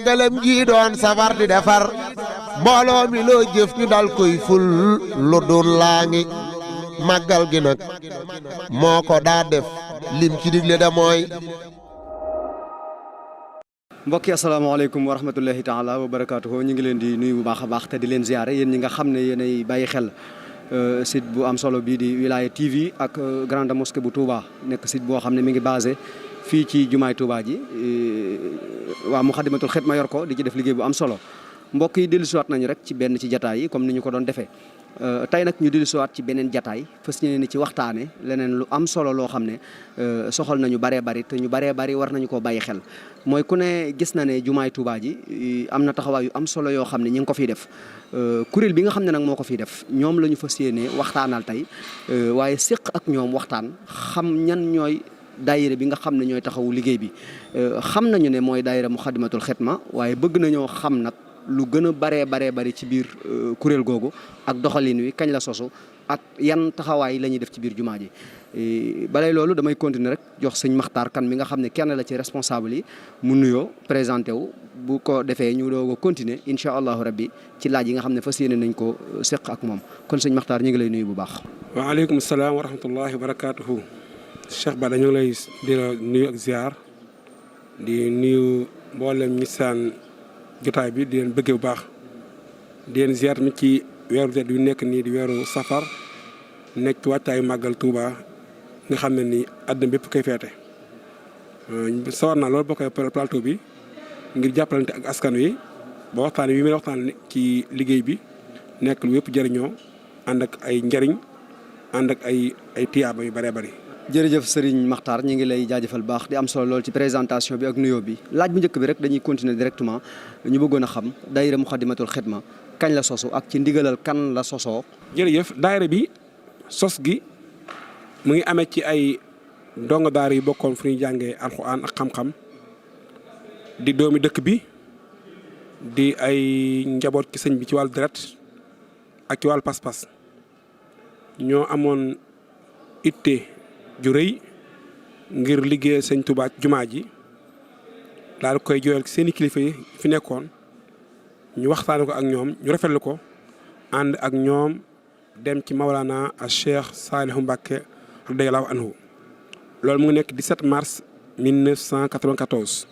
màggalam gi doon safar di defar mbooloo mi loo jëf ñu dal koy ful lu doon laa ngi màggal gi nag moo ko daa def lim ci digle da mooy. mbokk yi asalaamaaleykum wa rahmatullahi taala wa barakaatuhu ñu ngi leen di nuyu bu baax a baax te di leen ziare yéen ñi nga xam ne yéenay bàyyi xel site bu am solo bii di Wilaya TV ak Grande Mosquée bu Touba nekk site boo xam ne mi ngi basé fii ci jumaay Touba ji waa Moukhaddamatoul Khidma yor ko di ci def liggéey bu am solo mbokk yi dellusiwaat nañu rek ci benn ci jataay yi comme ni ñu ko doon defee. tey nag ñu dellusiwaat ci beneen jataay fas yéene ni ci waxtaane leneen lu am solo loo xam ne soxal nañu baree bari te ñu baree bari war nañu koo bàyyi xel mooy ku ne gis na ne jumaay Touba ji am na taxawaay yu am solo yoo xam ne ñi ngi ko fiy def kuréel bi nga xam ne nag moo ko fiy def ñoom la ñu fas yéene waxtaanal tey waaye séq ak ñoom waxtaan xam ñan ñooy daayira bi nga xam ne ñooy taxawu liggéey bi xam nañu ne mooy daayira Moukhaddamatoul Khidma waaye bëgg nañoo xam nag lu gën a baree bari ci biir kuréel googu ak doxalin wi kañ la sosu ak yan taxawaay la ñuy def ci biir jumaa ji balay loolu damay continuer rek jox sëñ Makhtar Kane mi nga xam ne kenn la ci responsable yi mu nuyoo présenté wu bu ko defee ñu doog a continuer incha allahu rabbi ci laaj yi nga xam ne fas yéene nañ ko seq ak moom kon sëñ Makhtar ñu ngi lay nuyu bu baax. waaleykum salaam wa rahmatullahi wa barakaatuhu. Cheikh Bada ñu ngi lay di la nuyu ak ziar di nuyu mboolem ñi saan jotaay bi di leen bëggee bu baax di leen ziar mi ci weeru tedd yu nekk nii di weeru safar nekk ci wàccaayu màggal Touba nga xam ne nii àdduna bépp koy feete sawar naa loolu boo koy plateau bi ngir jàppalante ak askan wi ba waxtaan wi may waxtaan ci liggéey bi nekk lu yëpp jëriñoo ànd ak ay njariñ ànd ak ay tiyaaba yu bëree bëri. jërëjëf Serigne Makhtar ñi ngi lay jaajëfal baax di am solo lool ci présentation bi ak nuyoo bi laaj bu njëkk bi rek dañuy continuer directement ñu bëggoon a xam daayira Moukhaddamatoul Khidma kañ la sosu ak ci ndigalal kan la sosoo. jërëjëf daayira bi sos gi mu ngi amee ci ay ndongo daara yu bokkoon fu ñuy jàngee alxuraan ak xam-xam di doomi dëkk bi di ay njaboot ci sëñ bi ci wàllu deret ak ci wàllu pas-pas ñoo amoon itte ju rëy ngir liggéey sëñ Touba jumaa ji daal koy jooyal seeni kilifa yi fi nekkoon ñu waxtaane ko ak ñoom ñu rafetlu ko ànd ak ñoom dem ci Mawlana a Cheikh Saliou Mbacké radiyallahu anhu loolu mu ngi nekk 17 mars 1994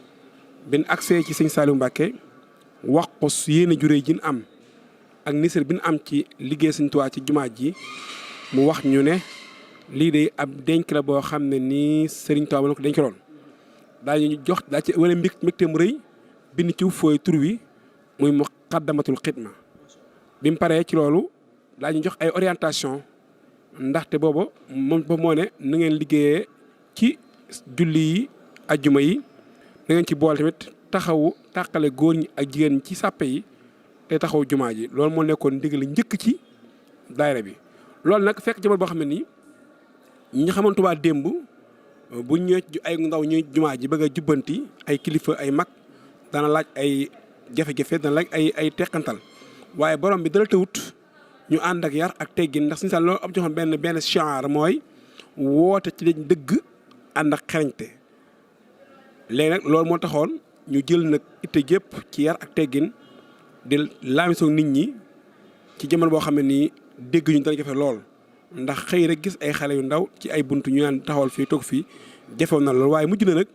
bin accès ci sëñ Saliou Mbacké wax ko yéene ju rëy ji ñu am ak nisër bi ñu am ci liggéey sëñ Touba ci jumaa ji mu wax ñu ne lii de ab denc la boo xam ne nii Serigne Touba na ko denc loon daal ñu jox daal ci wala mbégte mu rëy bind ci fooy tur wi muy Moukhaddamatoul Khidma bi mu paree ci loolu daal ñu jox ay orientation ndaxte boobu moom moo ne na ngeen liggéeyee ci julli yi ajjuma yi na ngeen ci boole tamit taxawu tàqale góor ñi ak jigéen ñi ci sàppe yi te taxawu jumaa ji loolu moo nekkoon ndigal njëkk ci daayira bi loolu nag fekk jamono boo xam ne nii ñi xamoon Touba démb bu ñëwee ay ndaw ñuy jumaa ji bëgg a jubbanti ay kilifa ay mag dana laaj ay jafe-jafe dana laaj ay teqantal waaye borom bi dara tawut ñu ànd ak yar ak teggin ndax suñu sax loolu am ci xam benn shiar mooy woote ci lañ dëgg ànd ak xereñte léegi nag loolu moo taxoon ñu jël nag itte jëpp ci yar ak teggin di laamisoo nit ñi ci jamono boo xam ne nii dégg ñu dana jafe lool. ndax xëy rek gis ay xale yu ndaw ci ay buntu ñu naan taxawal fii toog fii jafewoon na loolu waaye mujj na nag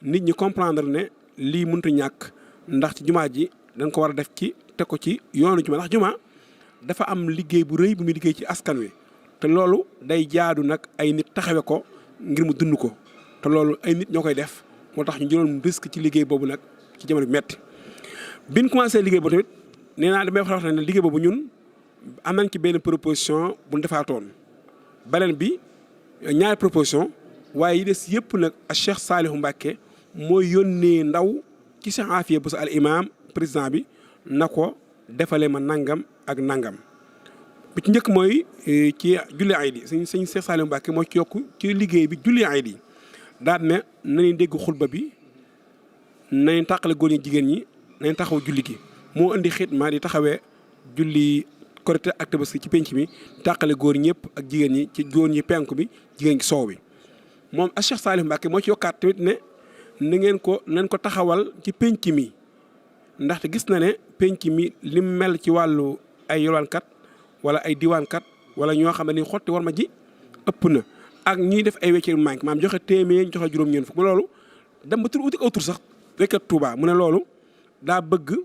nit ñi comprendre ne lii mënut a ñàkk ndax ci jumaa ji dañ ko war a def ci teg ko ci yoonu jumaa ndax jumaa dafa am liggéey bu rëy bu muy liggéey ci askan wi te loolu day jaadu nag ay nit taxawe ko ngir mu dund ko te loolu ay nit ñoo koy def moo tax ñu jëloon risque ci liggéey boobu nag ci jamono bi metti biñ commencé liggéey boobu tamit nee naa damay wax ne liggéey boobu ñun am nañ ci benn proposition bu ñu defaatoon beneen bi ñaari proposition waaye yi des yëpp nag a Cheikh Saliou Mbacké mooy yónnee ndaw ci Cheikh Afia Bousso al imam président bi na ko defale ma nangam ak nangam bi ci njëkk mooy ci julli aydi sëñ Cheikh Saliou Mbacké moo ci yokk ci liggéey bi julli aydi daal ne nañu dégg xutba bi nañ tàqale góor ñi jigéen ñi nañ taxaw julli gi moo indi xidma di taxawee julli Korité ak Tabaski ci penc mi tàqale góor ñëpp ak jigéen ñi ci góor ñi penku bi jigéen ñi soow bi moom ak Cheikh Saliou Mbacké moo ci yokkaat tamit ne nañ ko taxawal ci penc mi ndaxte gis na ne penc mi lim mel ci wàllu ay yolwaankat wala ay diwaankat wala ñoo xam ne ni xotti war ma ji ëpp na ak ñiy def ay wecceeru manque maam joxe téeméer joxe juróom-ñeent fukk loolu dem ba tur uti aw tur sax wekkat Touba mu ne loolu daa bëgg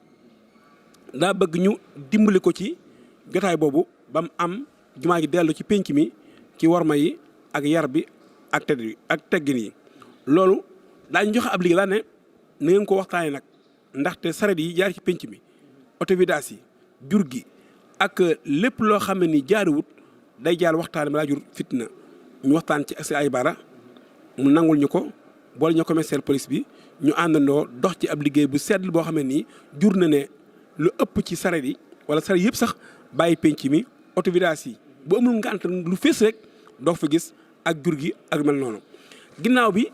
ñu dimbali ko ci jotaay boobu ba mu am jumaa ji dellu ci penc mi ci warma yi ak yar bi ak teggin yi loolu daañu joxe ab liggéey daa ne na ngeen ko waxtaanee nag ndaxte saret yi jaar ci penc mi autovidage yi jur gi ak lépp loo xam ne ni jaariwut day jaar waxtaane balaa jur fitna ñu waxtaan ci ak ay bara mu nangul ñu ko boole ñu commissaire police bi ñu àndandoo dox ci ab liggéey bu sedd boo xam ne nii jur na ne lu ëpp ci saret yi wala saret yëpp sax bàyyi penc mi autovidage yi bu amul ngànt lu fees rek doo fa gis ak jur gi ak mel noonu ginnaaw bi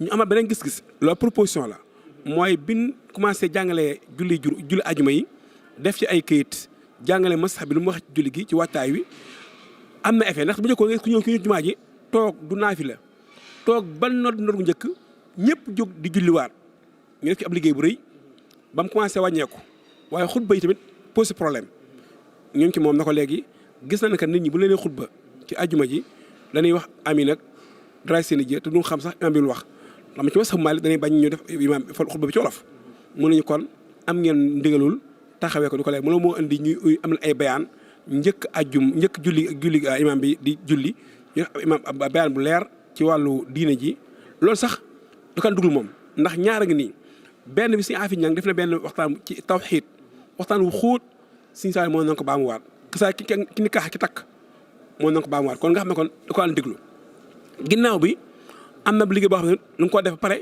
ñu amal beneen gis-gis loolu proposition la mooy bin commencé jàngale julli ajuma yi def ci ay këyit jàngale masax bi lu mu wax ci julli gi ci wàccaay wi am na effet ndax bu njëkkoon nga ku ñëw jumaa ji toog du naafi la toog ban nodd gu njëkk ñëpp jóg di julliwaat ñu def ci ab liggéey bu rëy ba mu commencé wàññeeku waaye xutba yi tamit posé problème ñoom ci moom na ko léegi gis na ne que nit ñi bu leen xutba ci ajuma ji dañuy wax amin ak dara seen i jë te du xam sax imam bi lu wax xam ci masax Maalik dañuy bañ ñu def imam xutba bi ci wolof mun nañu kon am ngeen ndigalul taxawee ko di ko léegi mënoo moo indi ñuy am ay bayaan njëkk julli imam bi di julli ñu imam bayaan bu leer ci wàllu diine ji loolu sax du kan dugul moom ndax ñaara ngi nii benn bi si afi ñang def na benn waxtaan ci tawxiid waxtaan wu xóot Sëñ Saaliw moo na ko baamuwaat saa ki ni kaax ki takk moo na ko baamuwaat kon nga xam ne kon da ko daan déglu ginnaaw bi am na liggéey boo xam ne lu nga ko def ba pare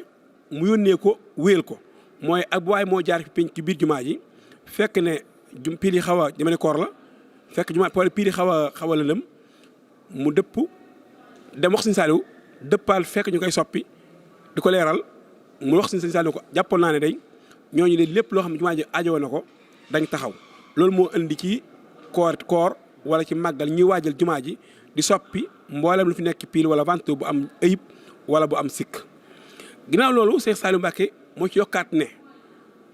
mu yónnee ko wéyal ko mooy ak waaye moo jaar fi penc ci biir jumaa ji fekk ne piir yi xaw a jamono koor la fekk jumaa piir yi xaw a lëndëm mu dëpp dem wax Sëñ Saaliw dëppaal fekk ñu koy soppi di ko leeral mu wax Sëñ Saaliw ko jàppoon naa ne day ñooñu de lépp loo xam ne jumaa ji aajowoo na ko dañ taxaw loolu moo indi ci koor wala ci màggal ñuy waajal jumaa ji di soppi mboolem lu fi nekk piil wala vente bu am ayib wala bu am sikk ginnaaw loolu Cheikh Saliou Mbacké moo ci yokkaat ne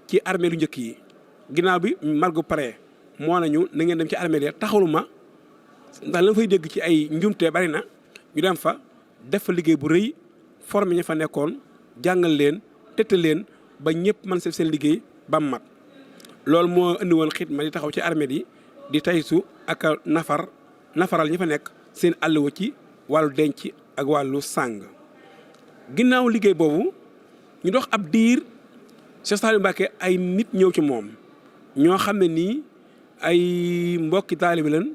ci armée lu njëkk yi ginnaaw bi margu pare moo nañu na ngeen dem ci armée ya taxalu ma ndax la fay dégg ci ay njumte bari na ñu dem fa def fa liggéey bu rëy formé ña fa nekkoon jàngal leen tette leen ba ñëpp mën seen liggéey ba mu mat loolu moo indi woon xidma di taxaw ci armée yi di taysu ak nafaral ñi fa nekk seen àlluwa ci wàllu denc ak wàllu sàng ginnaaw liggéey boobu ñu dox ab diir Cheikh Saliou Mbacké ay nit ñëw ci moom ñoo xam ne nii ay mbokki taalibi lan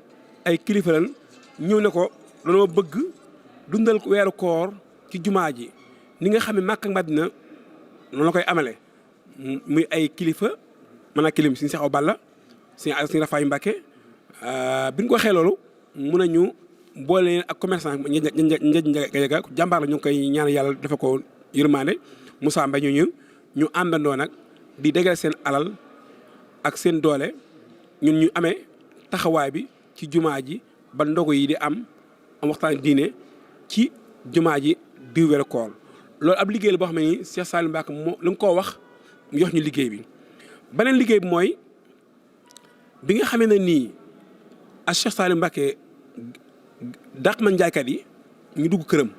ay kilifa lan ñëw ne ko dañoo bëgg dundal weeru koor ci jumaa ji ni nga xam ne Makka ak Madina noonu la koy amale muy ay kilifa mën a kilim Sëñ Seex Awa Balla Sëñ Rafaay Mbacké bi ñu ko waxee loolu mun nañu boole leen ak commerçant njëj jàmbaar la ñu ngi koy ñaan yàlla dafa ko yërmande Moussa Mbaye ñu àndandoo nag di dégale seen alal ak seen doole ñun ñu amee taxawaay bi ci jumaa ji ba ndogu yi di am waxtaan diine ci jumaa ji di weeru koor loolu ab liggéey la boo xam ne nii Cheikh Saliou Mbacké moo lu nga koo wax mu jox ñu liggéey bi beneen liggéey bi mooy bi nga xamee ne nii ak Cheikh Saliou Mbacké dàq man jaaykat yi ñu dugg këram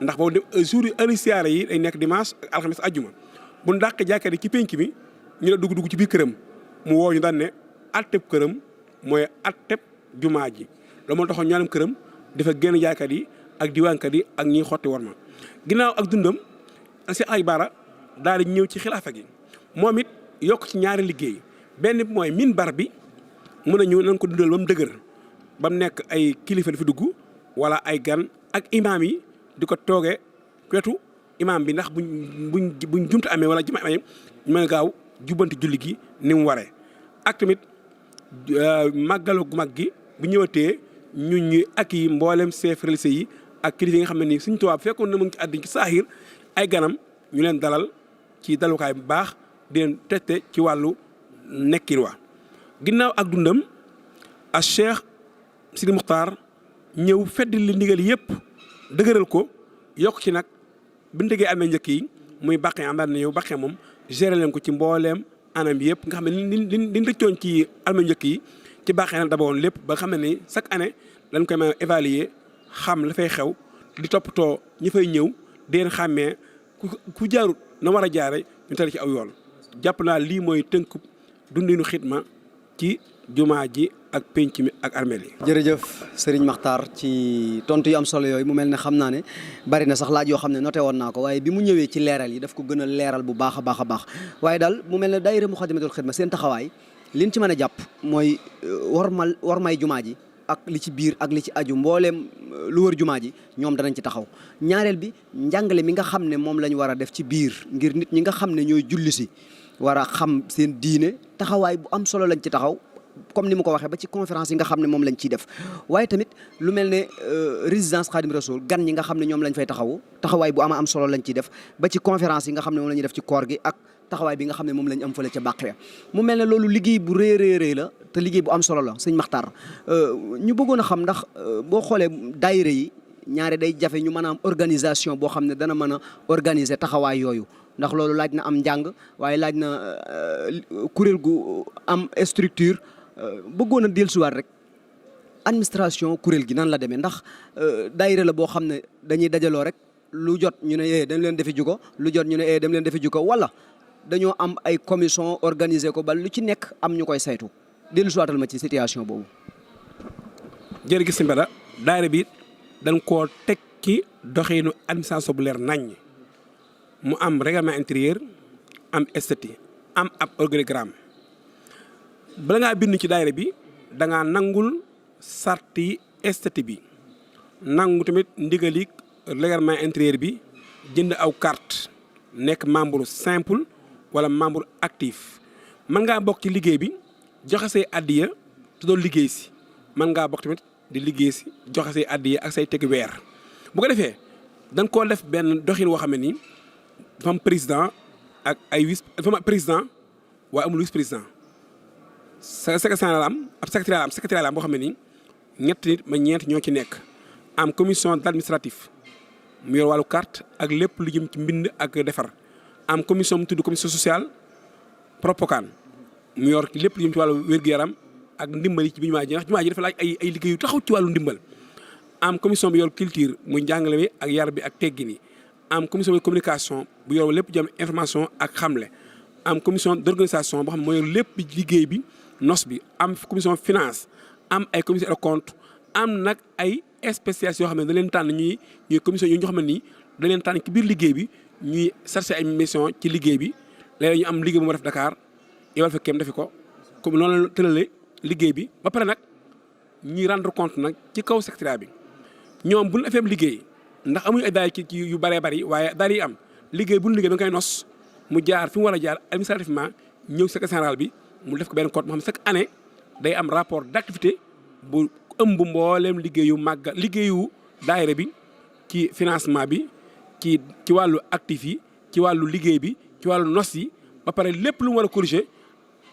ndax boobu jour yi heure siyaare yi day nekk dimanche ak alxames ajjuma bu dàq jaaykat yi ci penc mi ñu la dugg ci biir këram mu woo ñu daan ne atteb këram mooy atteb jumaa ji loolu moo taxoon ñaanam këram dafa génn jaaykat yi ak diwaankat yi ak ñiy xotti war ma ginnaaw ak dundam si ay bara daal di ñëw ci xilaafa gi moom it yokk ci ñaari liggéey benn bi mooy minbar bi mën nañu nañ ko dundal ba mu dëgër ba mu nekk ay kilifa di fi dugg wala ay gan ak imaam yi di ko toogee wetu imaam bi ndax buñ jumte amee wala juma amee ñu mën a gaaw jubbanti julli gi ni mu waree ak tamit màggalu gu mag gi bu ñëwatee ñun ñi ak yi mboolem chef religieux yi ak kilifa yi nga xam ne nii Sëñ Tuubaa fekkoon na mu ngi ci àddina ci saahir ay ganam ñu leen dalal ci dalukaay bu baax di leen tette ci wàllu nekkin wa ginnaaw ak dundam ak Cheikh Sidi Muxtaar ñëw fedd li ndigal yëpp dëgëral ko yokk ci nag bi ndëgee amee njëkk yi muy baqe am na ñëw baqe moom géré leen ko ci mbooleem anam bi yëpp nga xam ne liñ rëccoon ci alma njëkk yi ci baaxee na daboon lépp ba xam ne ni chaque année lañ koy mën a évaluer xam la fay xew di toppatoo ñi fay ñëw di leen xàmmee ku jaarut na war a jaare ñu tari ci aw yoon jàpp naa lii mooy tënku dundinu xidma ci jumaa ji ak penc mi ak armeel yi. jërëjëf Serigne Makhtar ci tontu yu am solo yooyu mu mel ne xam naa ne bari na sax laaj yoo xam ne noté woon naa ko waaye bi mu ñëwee ci leeral yi daf ko gën a leeral bu baax a baax a baax waaye daal mu mel ne daayira Moukhaddamatoul Khidma seen taxawaay liñ ci mën a jàpp mooy war may jumaa ji ak li ci biir ak li ci aju mbooleem lu wër jumaa ji ñoom danañ ci taxaw ñaareel bi njàngale mi nga xam ne moom lañ war a def ci biir ngir nit ñi nga xam ne ñooy julli si war a xam seen diine taxawaay bu am solo lañ ci taxaw comme ni mu ko waxee ba ci conférence yi nga xam ne moom lañ ciy def waaye tamit lu mel ne résidence Khadim Rassoul gan ñi nga xam ne ñoom lañ fay taxawaay bu am solo lañ ciy def ba ci conférence yi nga xam ne moom la ñuy def ci koor gi ak taxawaay bi nga xam ne moom lañ am fële ca Bàqiya mu mel ne loolu liggéey bu rëy la te liggéey bu am solo la sëñ Makhtar ñu bëggoon a xam ndax boo xoolee daayira yi ñaare day jafe ñu mën a am organisation boo xam ne dana mën a organiser taxawaay yooyu ndax loolu laaj na am njàng waaye laaj na kuréel gu am structure bëggoon a dellusiwaat rek administration kuréel gi nan la demee ndax daayira la boo xam ne dañuy dajaloo rek lu jot ñu ne dañ leen defi juko lu jot ñu ne dem leen defi juko wala dañoo am ay commission organisé ko ba lu ci nekk am ñu koy saytu dellusiwaatal ma ci situation boobu. jërëjëf si mbeda daayira bi dañ koo teg ci doxinu administration bu leer naññ mu am règlement intérieur am statut am ab organigramme bala ngaa bind ci daayira bi da ngaa nangul sarti statut bi nangu tamit ndigali règlement intérieur bi jënd aw carte nekk membre simple wala membre actif mën ngaa bokk ci liggéey bi joxe say addiya te doon liggéey si mën ngaa bokk tamit di liggéey si joxe say addiya ak say teg weer bu ko defee dañ koo def benn doxin woo xam ne nii dafa am président ak ay vice dafa am président waaye amul vice président secrétaire am ab secrétaire am boo xam ne nii ñett nit ma ñeent ñoo ci nekk am commission administrative mu yor wàllu carte ak lépp lu jëm ci mbind ak defar am commission mu tudd commission sociale propocane mu yor lépp lu jëm ci wàllu wér-gu-yaram ak ndimbal yi ci jumaa ji ndax jumaa ji dafa laaj ay liggéey yu taxaw ci wàllu ndimbal am commission bi yor culture muy njàngale bi ak yar bi ak teggin yi am commission de communication bu yor lépp jëm information ak xamle am commission d'organisation boo xam ne moo yor lépp liggéey bi nos bi am commission finance am ay commission de compte am nag ay spécialistes yoo xam ne da leen tànn ñuy commission yu ñu xam ne nii da leen tànn ci biir liggéey bi ñuy chercher ay mission ci liggéey bi léeg ñu am liggéey bu ma def Dakar yowal fa kem defi ko comme noonu la tëralee liggéey bi ba pare nag ñuy rendre compte nag ci kaw secrétariat bi ñoom bu ñu defee liggéey ndax amuñu ay daay ci yu bëree bëri waaye daal yi am liggéey bu ñu liggéey ba nga koy nos mu jaar fi mu war a jaar administrativement ñëw secrétaire général bi mu def ko benn compte moo xam chaque année day am rapport d'activité bu ëmb mbooleem liggéeyu màggal liggéeyu daayira bi ci financement bi ci wàllu actif yi ci wàllu liggéey bi ci wàllu nos yi ba pare lépp lu mu war a corriger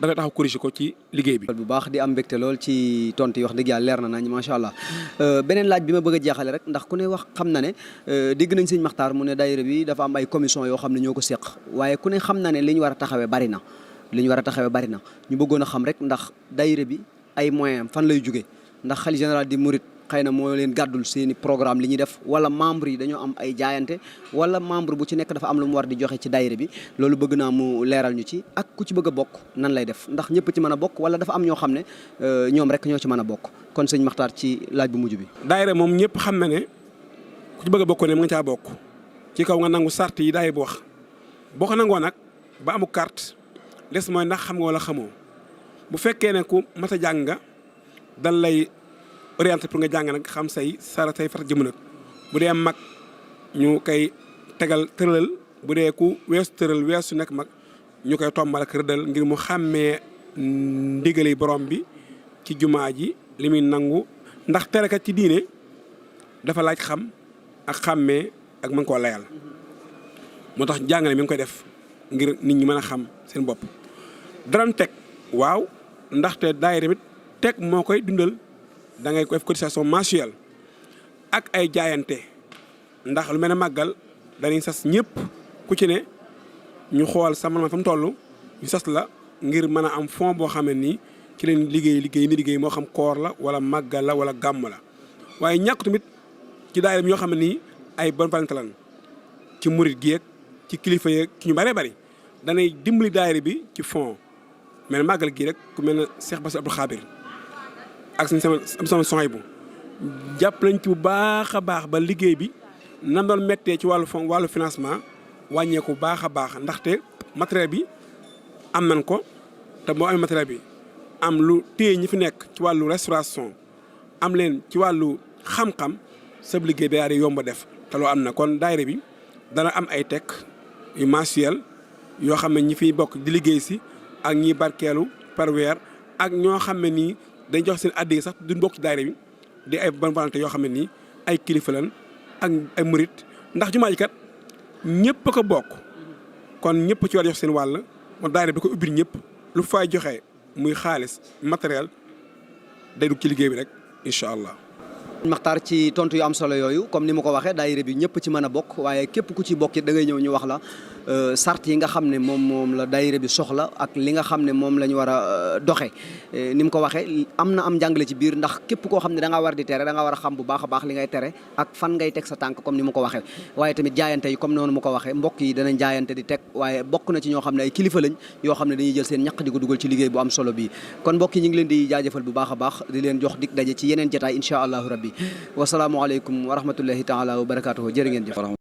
da nga taxaw corriger ko ci liggéey bi. bu baax di am mbégte lool ci tontu yi wax dëgg yàlla leer na nañ macha allah beneen laaj bi ma bëgg a jeexale rek ndax ku ne wax xam na ne dégg nañ sëñ Makhtar mu ne daayira bi dafa am ay commission yoo xam ne ñoo ko seq waaye ku ne xam na ne li ñu war a taxawee bari na ñu bëggoon a xam rek ndax daayira bi ay moyens fan lay jóge ndax xalifa général di Mouride xëy na moo leen gàddul seeni programme li ñuy def wala membre yi dañoo am ay jaayante wala membre bu ci nekk dafa am lu mu war di joxe ci daayira bi loolu bëgg naa mu leeral ñu ci ak ku ci bëgg a bokk nan lay def ndax ñëpp ci mën a bokk wala dafa am ñoo xam ne ñoom rek ñoo ci mën a bokk kon sëñ Makhtar ci laaj bu mujj bi. daayira moom ñëpp xam na ne ku ci bëgg a bokk ne mu nga caa bokk ci kaw nga nangu sart yi daayira bu wax boo ko nangoo nag ba amu carte des mooy ndax xam nga wala xamoo bu fekkee ne ku mat a jàng nga dan lay orienté pour nga jàng nag xam say sara say far jëm nag bu dee mag ñu koy tegal tëralal bu dee ku weesu tëral weesu nekk mag ñu koy tombal ak rëddal ngir mu xàmmee ndigali borom bi ci jumaa ji li muy nangu ndax terekat ci diine dafa laaj xam ak xàmmee ak mën koo layal moo tax jàngale mi ngi koy def ngir nit ñi mën a xam seen bopp dara teg waaw ndaxte daay tamit teg moo koy dundal da ngay ko def cotisation mensuelle ak ay jaayante ndax lu mel ne màggal dañuy sas ñëpp ku ci ne ñu xool sa man fa mu toll ñu sas la ngir mën a am fond boo xam ne nii ci leen liggéey moo xam koor la wala màggal la wala gàmm la waaye ñàkk tamit ci daayira bi ñoo xam ne nii ay bonne volonté lan ci murit gi ak ci kilifa yeeg ci ñu bëree bëri danay dimbali daayira bi ci fond mel màggal gii rek ku mel ne Cheikh Bass Abdou Khadir ak sama soxay bu jàpp nañ ci bu baax a baax ba liggéey bi nam doon méttee ci wàllu fond wàllu financement wàññeeku baax a baax ndaxte matériel bi am nañ ko te boo amee matériel bi am lu téye ñi fi nekk ci wàllu restauration am leen ci wàllu xam-xam sab liggéey daal di yomb def te loo am na kon daayira bi dana am ay tek yu mensuel yoo xam ne ñi fiy bokk di liggéey si ak ñi barkeelu par weer ak ñoo xam ne nii dañ jox seen addiya sax duñ bokk ci daayira bi di ay bonne volonté yoo xam ne nii ay kilifa lan ak ay murit ndax jumaa ji kat ñëpp a ko bokk kon ñëpp ci war jox seen wàll moo daayira bi ko ubbil ñëpp lu fay joxe muy xaalis matériel day dugg ci liggéey bi rek incha allah. Maxtaar ci tontu yu am solo yooyu comme ni ma ko waxee daayira bi ñëpp ci mën a bokk waaye képp ku ci bokk it da ngay ñëw ñu wax la sart yi nga xam ne moom la daayira bi soxla ak li nga xam ne moom la ñu war a doxe ni mu ko waxee am njàngale ci biir ndax képp koo xam ne da nga war di tere da nga war a xam bu baax a baax li ngay tere ak fan ngay teg sa tànk comme ni mu ko waxee waaye tamit jaayante yi comme noonu mu ko waxee mbokk yi danañ jaayante di teg waaye bokk na ci ñoo xam ne ay kilifa lañ yoo xam ne dañuy jël seen ñaq di ko dugal ci liggéey bu am solo bii kon mbokk yi ñu ngi leen di jaajëfal bu baax a baax di leen jox dig daje ci yeneen jotaay incha allahu rabbi wasalaamualeykum wa rahmatullahi taala wa barakatuhu jërë ngeen jëf